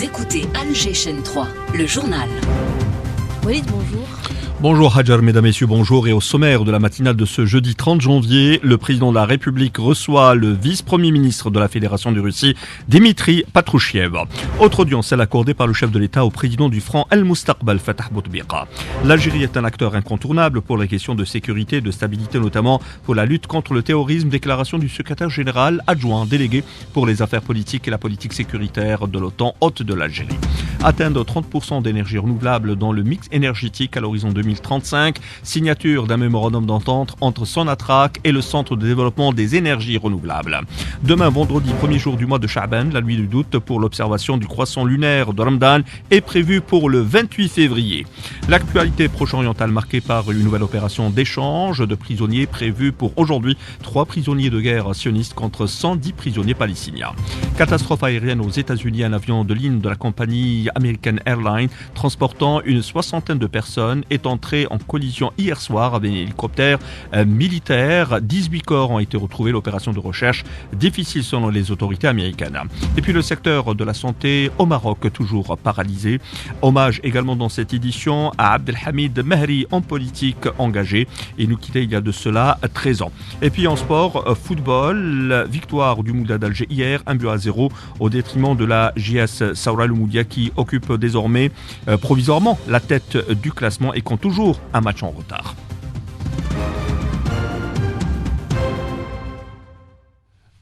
Vous écoutez Alger Chaîne 3, le journal. Walid, bonjour. Bonjour Hadjar, mesdames, messieurs, bonjour. Et au sommaire de la matinale de ce jeudi 30 janvier, le président de la République reçoit le vice-premier ministre de la Fédération de Russie, Dimitri Patrouchiev. Autre audience, celle accordée par le chef de l'État au président du Front Al-Mustaqbal, Fatah Bouteflika. L'Algérie est un acteur incontournable pour les questions de sécurité et de stabilité, notamment pour la lutte contre le terrorisme. Déclaration du secrétaire général adjoint délégué pour les affaires politiques et la politique sécuritaire de l'OTAN, hôte de l'Algérie. Atteindre 30% d'énergie renouvelable dans le mix énergétique à l'horizon 2035, signature d'un mémorandum d'entente entre Sonatrach et le Centre de développement des énergies renouvelables. Demain, vendredi, premier jour du mois de Sha'ban, la nuit du doute pour l'observation du croissant lunaire de Ramadan est prévue pour le 28 février. L'actualité proche-orientale marquée par une nouvelle opération d'échange de prisonniers prévue pour aujourd'hui. 3 prisonniers de guerre sionistes contre 110 prisonniers palestiniens. Catastrophe aérienne aux États-Unis, un avion de ligne de la compagnie American Airlines transportant une 60aine de personnes est entré en collision hier soir avec un hélicoptère militaire. 18 corps ont été retrouvés. L'opération de recherche difficile selon les autorités américaines. Et puis le secteur de la santé au Maroc toujours paralysé. Hommage également dans cette édition à Abdelhamid Mehri, en politique engagé. Il nous quittait il y a de cela 13 ans. Et puis en sport, football, victoire du Mouda d'Alger hier, 1-0 au détriment de la JS Saoura Moudia qui occupe désormais provisoirement la tête du classement et compte toujours un match en retard.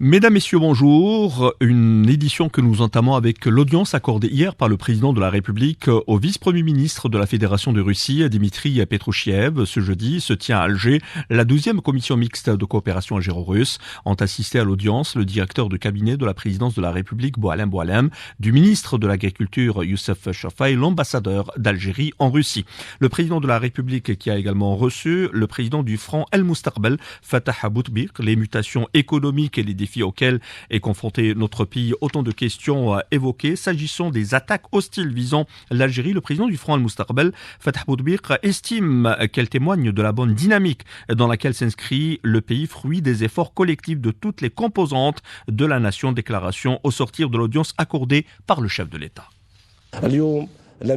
Mesdames, Messieurs, bonjour. Une édition que nous entamons avec l'audience accordée hier par le président de la République au vice-premier ministre de la Fédération de Russie, Dimitri Patrouchiev. Ce jeudi se tient à Alger la 12e commission mixte de coopération algéro-russe. Ont assisté à l'audience le directeur de cabinet de la présidence de la République, Boualem, du ministre de l'Agriculture, Youssef Chafai, l'ambassadeur d'Algérie en Russie. Le président de la République qui a également reçu le président du Front Al-Mustaqbal, Fatah Bouteflika. Les mutations économiques et les défis auxquels est confronté notre pays, autant de questions évoquées. S'agissant des attaques hostiles visant l'Algérie, le président du Front Al-Mustaqbal, Fatah Bouteflika, estime qu'elle témoigne de la bonne dynamique dans laquelle s'inscrit le pays, fruit des efforts collectifs de toutes les composantes de la nation. Déclaration au sortir de l'audience accordée par le chef de l'État.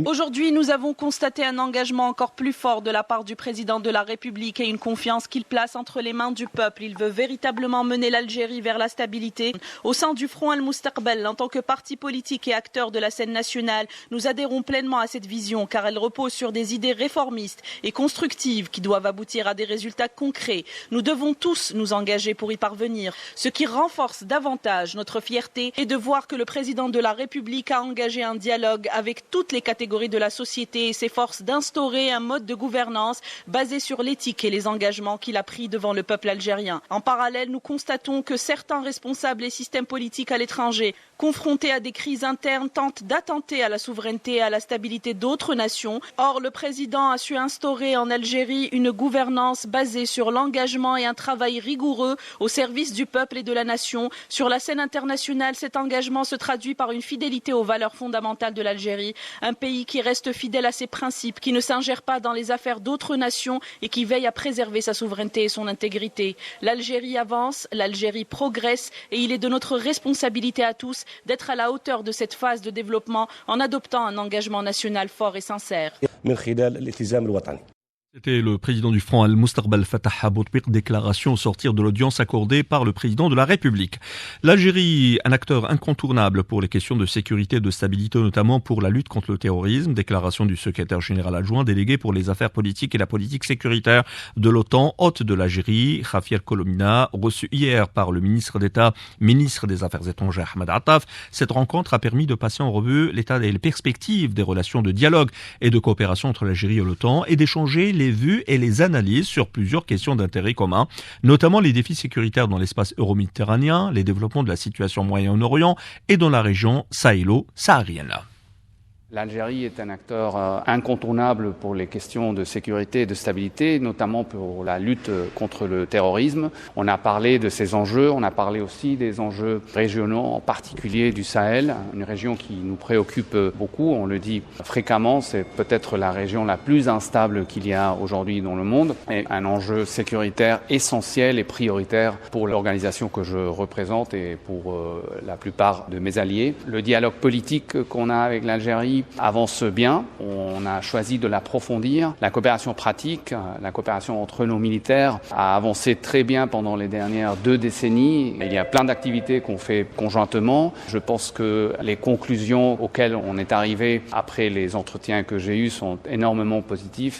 Aujourd'hui, nous avons constaté un engagement encore plus fort de la part du président de la République et une confiance qu'il place entre les mains du peuple. Il veut véritablement mener l'Algérie vers la stabilité. Au sein du Front Al-Mustaqbal, en tant que parti politique et acteur de la scène nationale, nous adhérons pleinement à cette vision car elle repose sur des idées réformistes et constructives qui doivent aboutir à des résultats concrets. Nous devons tous nous engager pour y parvenir. Ce qui renforce davantage notre fierté est de voir que le président de la République a engagé un dialogue avec toutes les catégories de la société et s'efforce d'instaurer un mode de gouvernance basé sur l'éthique et les engagements qu'il a pris devant le peuple algérien. En parallèle, nous constatons que certains responsables et systèmes politiques à l'étranger, confrontés à des crises internes, tentent d'attenter à la souveraineté et à la stabilité d'autres nations. Or, le président a su instaurer en Algérie une gouvernance basée sur l'engagement et un travail rigoureux au service du peuple et de la nation. Sur la scène internationale, cet engagement se traduit par une fidélité aux valeurs fondamentales de l'Algérie, un pays qui reste fidèle à ses principes, qui ne s'ingère pas dans les affaires d'autres nations et qui veille à préserver sa souveraineté et son intégrité. L'Algérie avance, l'Algérie progresse et il est de notre responsabilité à tous d'être à la hauteur de cette phase de développement en adoptant un engagement national fort et sincère. C'était le président du Front Al-Mustaqbal, Fatah Bouteflika, déclaration au sortir de l'audience accordée par le président de la République. L'Algérie, un acteur incontournable pour les questions de sécurité et de stabilité, notamment pour la lutte contre le terrorisme. Déclaration du secrétaire général adjoint délégué pour les affaires politiques et la politique sécuritaire de l'OTAN, hôte de l'Algérie, Javier Colomina, reçu hier par le ministre d'État, ministre des Affaires étrangères, Ahmed Attaf. Cette rencontre a permis de passer en revue l'état et les perspectives des relations de dialogue et de coopération entre l'Algérie et l'OTAN et d'échanger les vues et les analyses sur plusieurs questions d'intérêt commun, notamment les défis sécuritaires dans l'espace euro-méditerranéen, les développements de la situation au Moyen-Orient et dans la région sahélo-saharienne. L'Algérie est un acteur incontournable pour les questions de sécurité et de stabilité, notamment pour la lutte contre le terrorisme. On a parlé de ces enjeux, on a parlé aussi des enjeux régionaux, en particulier du Sahel, une région qui nous préoccupe beaucoup, on le dit fréquemment, c'est peut-être la région la plus instable qu'il y a aujourd'hui dans le monde, et un enjeu sécuritaire essentiel et prioritaire pour l'organisation que je représente et pour la plupart de mes alliés. Le dialogue politique qu'on a avec l'Algérie avance bien. On a choisi de l'approfondir. La coopération pratique, la coopération entre nos militaires a avancé très bien pendant les dernières 2 décennies. Il y a plein d'activités qu'on fait conjointement. Je pense que les conclusions auxquelles on est arrivé après les entretiens que j'ai eus sont énormément positives.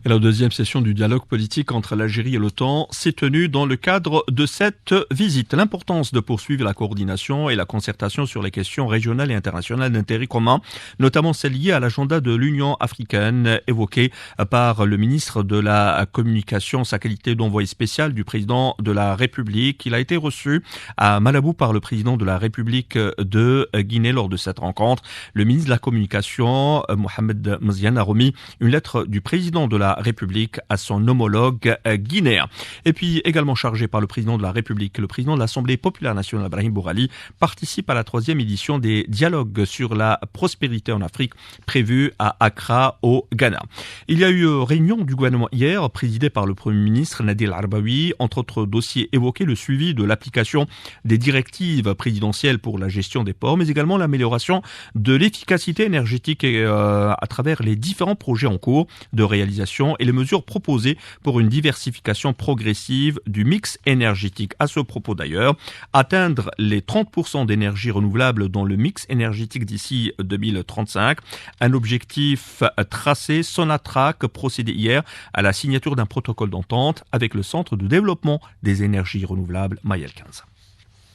Et la deuxième session du dialogue politique entre l'Algérie et l'OTAN s'est tenue dans le cadre de cette visite. L'importance de poursuivre la coordination et la concertation sur les questions régionales et internationales d'intérêt commun, notamment celles liées à l'agenda de l'Union africaine, évoquée par le ministre de la Communication, sa qualité d'envoyé spécial du président de la République. Il a été reçu à Malabo par le président de la République de Guinée lors de cette rencontre. Le ministre de la Communication, Mohamed Mziane, a remis une lettre du président de la République à son homologue guinéen. Et puis également chargé par le président de la République, le président de l'Assemblée populaire nationale, Brahim Bourali, participe à la 3e édition des dialogues sur la prospérité en Afrique prévus à Accra au Ghana. Il y a eu réunion du gouvernement hier présidée par le Premier ministre Nadil Arbaoui. Entre autres dossiers évoqués, le suivi de l'application des directives présidentielles pour la gestion des ports, mais également l'amélioration de l'efficacité énergétique à travers les différents projets en cours de réalisation et les mesures proposées pour une diversification progressive du mix énergétique. À ce propos d'ailleurs, atteindre les 30% d'énergie renouvelable dans le mix énergétique d'ici 2035, un objectif tracé. Sonatrach procédait hier à la signature d'un protocole d'entente avec le Centre de développement des énergies renouvelables Mayel 15.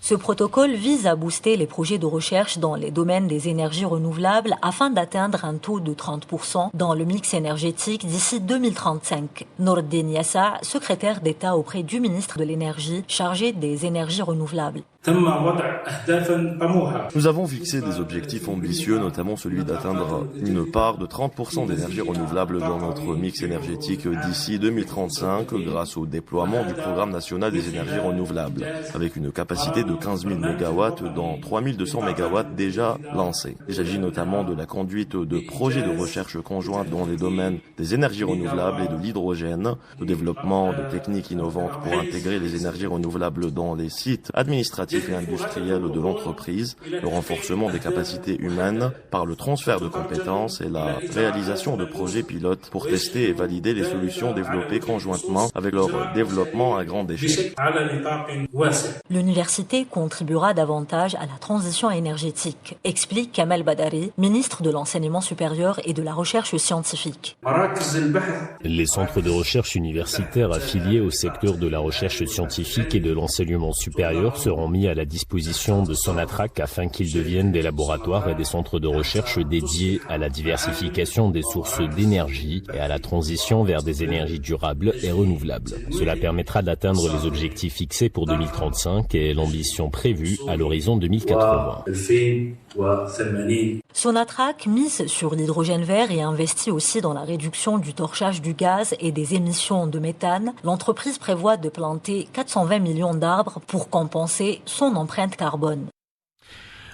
Ce protocole vise à booster les projets de recherche dans les domaines des énergies renouvelables afin d'atteindre un taux de 30% dans le mix énergétique d'ici 2035. Nourdine Yassa, secrétaire d'État auprès du ministre de l'Énergie chargé des énergies renouvelables. Nous avons fixé des objectifs ambitieux, notamment celui d'atteindre une part de 30% d'énergie renouvelable dans notre mix énergétique d'ici 2035 grâce au déploiement du programme national des énergies renouvelables, avec une capacité de 15 000 MW dans 3 200 MW déjà lancés. Il s'agit notamment de la conduite de projets de recherche conjointe dans les domaines des énergies renouvelables et de l'hydrogène, le développement de techniques innovantes pour intégrer les énergies renouvelables dans les sites administratifs et industriels de l'entreprise, le renforcement des capacités humaines par le transfert de compétences et la réalisation de projets pilotes pour tester et valider les solutions développées conjointement avec leur développement à grande échelle. L'université contribuera davantage à la transition énergétique, explique Kamel Badari, ministre de l'Enseignement supérieur et de la Recherche scientifique. Les centres de recherche universitaires affiliés au secteur de la recherche scientifique et de l'enseignement supérieur seront mis à la disposition de Sonatrach afin qu'ils deviennent des laboratoires et des centres de recherche dédiés à la diversification des sources d'énergie et à la transition vers des énergies durables et renouvelables. Cela permettra d'atteindre les objectifs fixés pour 2035 et l'ambition prévue à l'horizon 2080. Sonatrach mise sur l'hydrogène vert et investit aussi dans la réduction du torchage du gaz et des émissions de méthane. L'entreprise prévoit de planter 420 millions d'arbres pour compenser son empreinte carbone.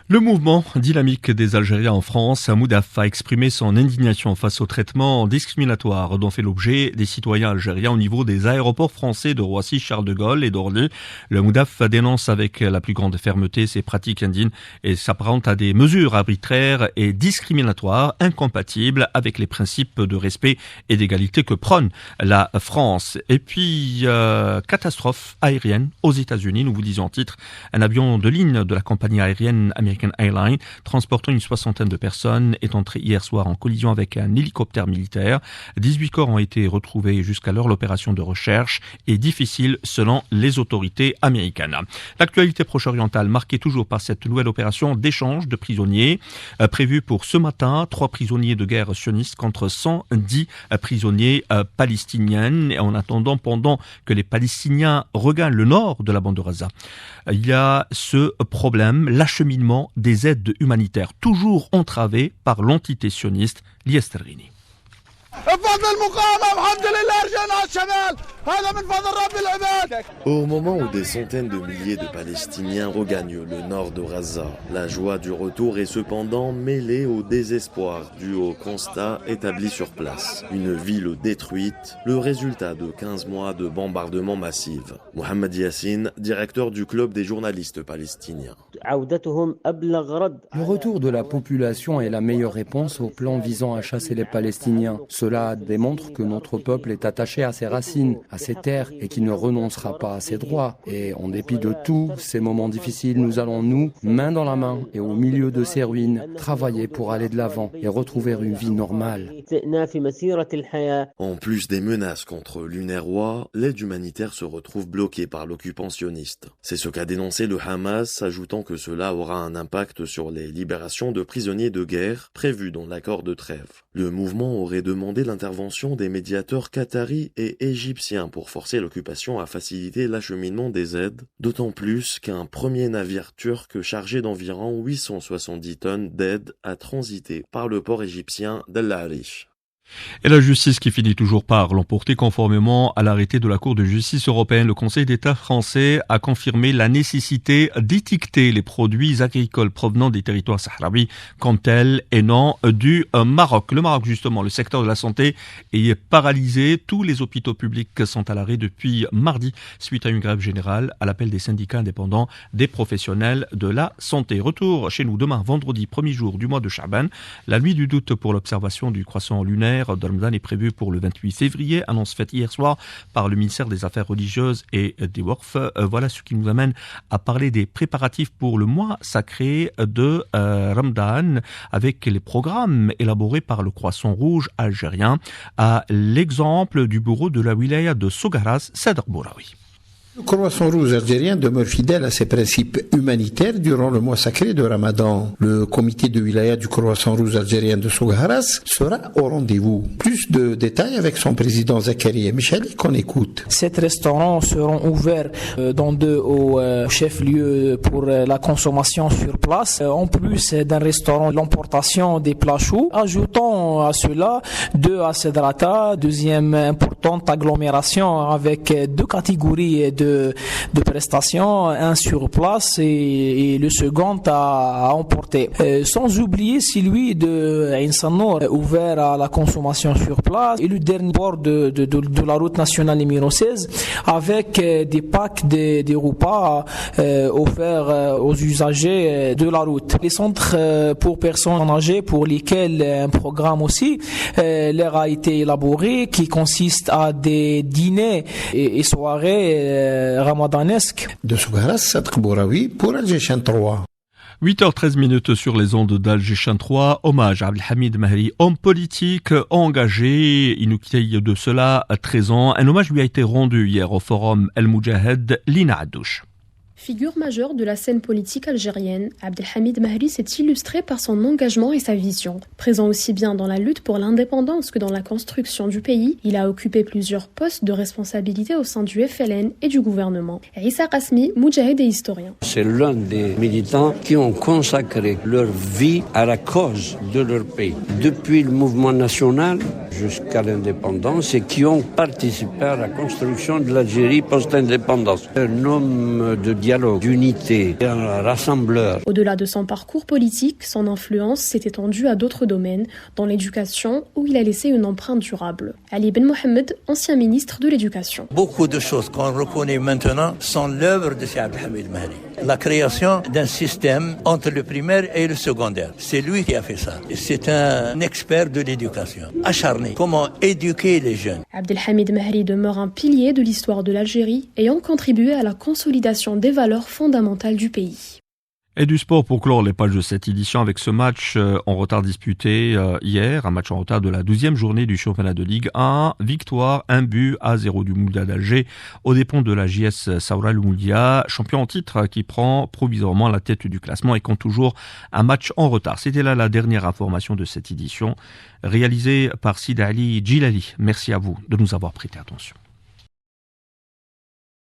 Le mouvement dynamique des Algériens en France, Moudaf, a exprimé son indignation face au traitement discriminatoire dont fait l'objet des citoyens algériens au niveau des aéroports français de Roissy, Charles de Gaulle et d'Orly. Le Moudaf dénonce avec la plus grande fermeté ces pratiques indignes et s'apparente à des mesures arbitraires et discriminatoires incompatibles avec les principes de respect et d'égalité que prône la France. Et puis, catastrophe aérienne aux États-Unis, nous vous disions en titre, un avion de ligne de la compagnie aérienne American Airlines, transportant une 60aine de personnes, est entré hier soir en collision avec un hélicoptère militaire. 18 corps ont été retrouvés jusqu'alors. L'opération de recherche est difficile selon les autorités américaines. L'actualité proche-orientale marquée toujours par cette nouvelle opération d'échange de prisonniers prévue pour ce matin. 3 prisonniers de guerre sionistes contre 110 prisonniers palestiniens. Et en attendant, pendant que les Palestiniens regagnent le nord de la bande de Gaza, il y a ce problème, l'acheminement versement des aides humanitaires, toujours entravées par l'entité sioniste Lies Terghini. Au moment où des centaines de milliers de Palestiniens regagnent le nord de Gaza, la joie du retour est cependant mêlée au désespoir dû au constat établi sur place. Une ville détruite, le résultat de 15 mois de bombardements massifs. Mohamed Yassine, directeur du club des journalistes palestiniens. Le retour de la population est la meilleure réponse au plan visant à chasser les Palestiniens. Cela démontre que notre peuple est attaché à ses racines, à ses terres et qu'il ne renoncera pas à ses droits. Et en dépit de tous ces moments difficiles, nous allons, nous, main dans la main et au milieu de ces ruines, travailler pour aller de l'avant et retrouver une vie normale. En plus des menaces contre l'UNRWA, l'aide humanitaire se retrouve bloquée par l'occupant sioniste. C'est ce qu'a dénoncé le Hamas, ajoutant que cela aura un impact sur les libérations de prisonniers de guerre prévues dans l'accord de trêve. Le mouvement aurait demandé l'intervention des médiateurs qataris et égyptiens pour forcer l'occupation à faciliter l'acheminement des aides, d'autant plus qu'un premier navire turc chargé d'environ 870 tonnes d'aide a transité par le port égyptien d'El Arish. Et la justice qui finit toujours par l'emporter conformément à l'arrêté de la Cour de justice européenne. Le Conseil d'État français a confirmé la nécessité d'étiqueter les produits agricoles provenant des territoires sahraouis comme tels et non du Maroc. Le Maroc, justement, le secteur de la santé est paralysé. Tous les hôpitaux publics sont à l'arrêt depuis mardi suite à une grève générale à l'appel des syndicats indépendants des professionnels de la santé. Retour chez nous demain, vendredi, premier jour du mois de Chaban. La nuit du doute pour l'observation du croissant lunaire de Ramadan est prévu pour le 28 février, annonce faite hier soir par le ministère des Affaires religieuses et des Waqf. Voilà ce qui nous amène à parler des préparatifs pour le mois sacré de Ramadan avec les programmes élaborés par le Croissant Rouge algérien, à l'exemple du bureau de la wilaya de Sogaras, Sadr Bouraoui. Le Croissant Rouge algérien demeure fidèle à ses principes humanitaires durant le mois sacré de Ramadan. Le comité de wilaya du Croissant Rouge algérien de Sogaras sera au rendez-vous. Plus de détails avec son président Zakaria Michali qu'on écoute. 7 restaurants seront ouverts dans 2 au chef-lieu pour la consommation sur place. En plus d'un restaurant, l'emportation des plats chauds. Ajoutons à cela 2 à Sedrata, deuxième importante agglomération avec 2 catégories de prestations, un sur place et le second à emporter. Sans oublier celui de Ain Sanour, ouvert à la consommation sur place, et le dernier port de la route nationale numéro 16 avec des packs des repas offerts aux usagers de la route. Les centres pour personnes âgées pour lesquels un programme aussi leur a été élaboré qui consiste à des dîners et soirées ramadanesque. De Sogaras, Sadr Bouraoui pour Alger 3. 8h13 sur les ondes d'Alger 3. Hommage à Abdelhamid Mahri, homme politique engagé. Il nous quitte de cela 13 ans. Un hommage lui a été rendu hier au forum El Moudjahed, Lina Addouche. Figure majeure de la scène politique algérienne, Abdelhamid Mahri s'est illustré par son engagement et sa vision. Présent aussi bien dans la lutte pour l'indépendance que dans la construction du pays, il a occupé plusieurs postes de responsabilité au sein du FLN et du gouvernement. Issa Qasmi, moudjahid et historien. C'est l'un des militants qui ont consacré leur vie à la cause de leur pays. Depuis le mouvement national jusqu'à l'indépendance et qui ont participé à la construction de l'Algérie post-indépendance. Un homme de dialogue, d'unité, un rassembleur. Au-delà de son parcours politique, son influence s'est étendue à d'autres domaines, dans l'éducation où il a laissé une empreinte durable. Ali Ben Mohamed, ancien ministre de l'Éducation. Beaucoup de choses qu'on reconnaît maintenant sont l'œuvre de Abdelhamid Mahri. La création d'un système entre le primaire et le secondaire. C'est lui qui a fait ça. C'est un expert de l'éducation. Acharné. Comment éduquer les jeunes. Abdelhamid Mahri demeure un pilier de l'histoire de l'Algérie, ayant contribué à la consolidation des valeurs fondamentales du pays. Et du sport pour clore les pages de cette édition avec ce match en retard disputé hier, un match en retard de la 12e journée du championnat de Ligue 1. Victoire, 1-0 du Moulia d'Alger aux dépens de la JS Saoura Moulia, champion en titre qui prend provisoirement la tête du classement et compte toujours un match en retard. C'était là la dernière information de cette édition réalisée par Sid Ali Djilali. Merci à vous de nous avoir prêté attention.